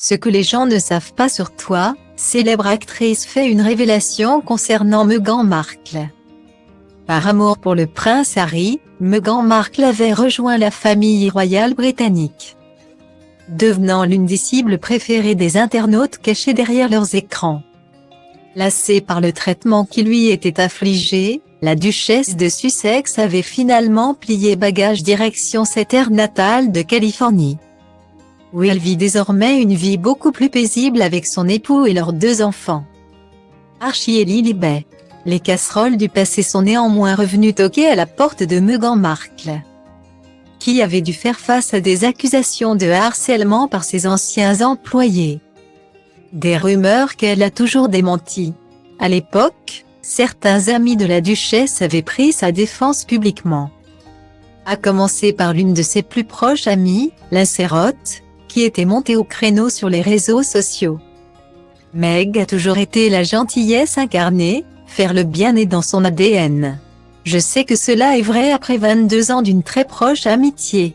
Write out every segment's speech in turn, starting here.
Ce que les gens ne savent pas sur toi, célèbre actrice fait une révélation concernant Meghan Markle. Par amour pour le prince Harry, Meghan Markle avait rejoint la famille royale britannique, devenant l'une des cibles préférées des internautes cachés derrière leurs écrans. Lassée par le traitement qui lui était infligé, la duchesse de Sussex avait finalement plié bagage direction sa terre natale de Californie, où elle vit désormais une vie beaucoup plus paisible avec son époux et leurs 2 enfants, Archie et Lilibet. Les casseroles du passé sont néanmoins revenues toquer à la porte de Meghan Markle, qui avait dû faire face à des accusations de harcèlement par ses anciens employés. Des rumeurs qu'elle a toujours démenties. À l'époque, certains amis de la duchesse avaient pris sa défense publiquement, à commencer par l'une de ses plus proches amies, Lindsay Roth, qui était montée au créneau sur les réseaux sociaux. Meg a toujours été la gentillesse incarnée, faire le bien est dans son ADN. Je sais que cela est vrai après 22 ans d'une très proche amitié.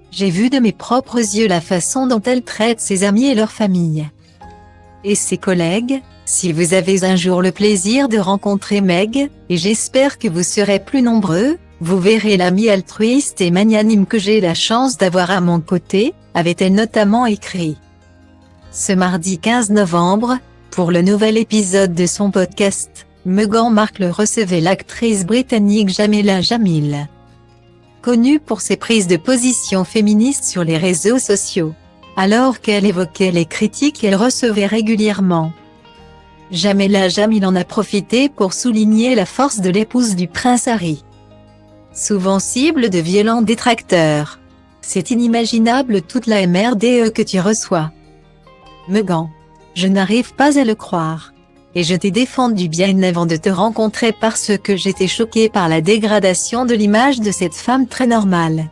J'ai vu de mes propres yeux la façon dont elle traite ses amis et leur famille. Et ses collègues, si vous avez un jour le plaisir de rencontrer Meg, et j'espère que vous serez plus nombreux, vous verrez l'amie altruiste et magnanime que j'ai la chance d'avoir à mon côté, avait-elle notamment écrit. Ce mardi 15 novembre, pour le nouvel épisode de son podcast, Meghan Markle recevait l'actrice britannique Jameela Jamil, connue pour ses prises de position féministes sur les réseaux sociaux. Alors qu'elle évoquait les critiques qu'elle recevait régulièrement, Jameela Jamil en a profité pour souligner la force de l'épouse du prince Harry, souvent cible de violents détracteurs. C'est inimaginable toute la MRDE que tu reçois. Meghan, je n'arrive pas à le croire. Et je t'ai défendu bien avant de te rencontrer parce que j'étais choquée par la dégradation de l'image de cette femme très normale,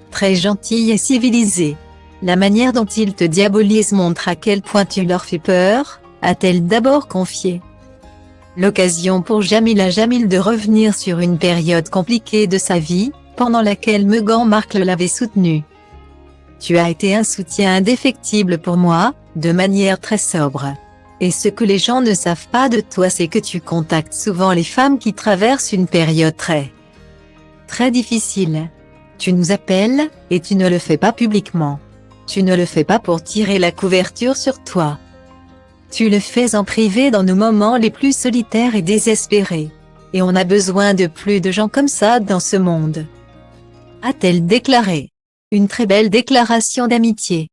très gentille et civilisée. La manière dont ils te diabolisent montre à quel point tu leur fais peur, a-t-elle d'abord confié. L'occasion pour Jameela Jamil de revenir sur une période compliquée de sa vie, pendant laquelle Meghan Markle l'avait soutenue. Tu as été un soutien indéfectible pour moi, de manière très sobre. Et ce que les gens ne savent pas de toi c'est que tu contactes souvent les femmes qui traversent une période très difficile. Tu nous appelles, et tu ne le fais pas publiquement. Tu ne le fais pas pour tirer la couverture sur toi. Tu le fais en privé dans nos moments les plus solitaires et désespérés. Et on a besoin de plus de gens comme ça dans ce monde. A-t-elle déclaré. Une très belle déclaration d'amitié.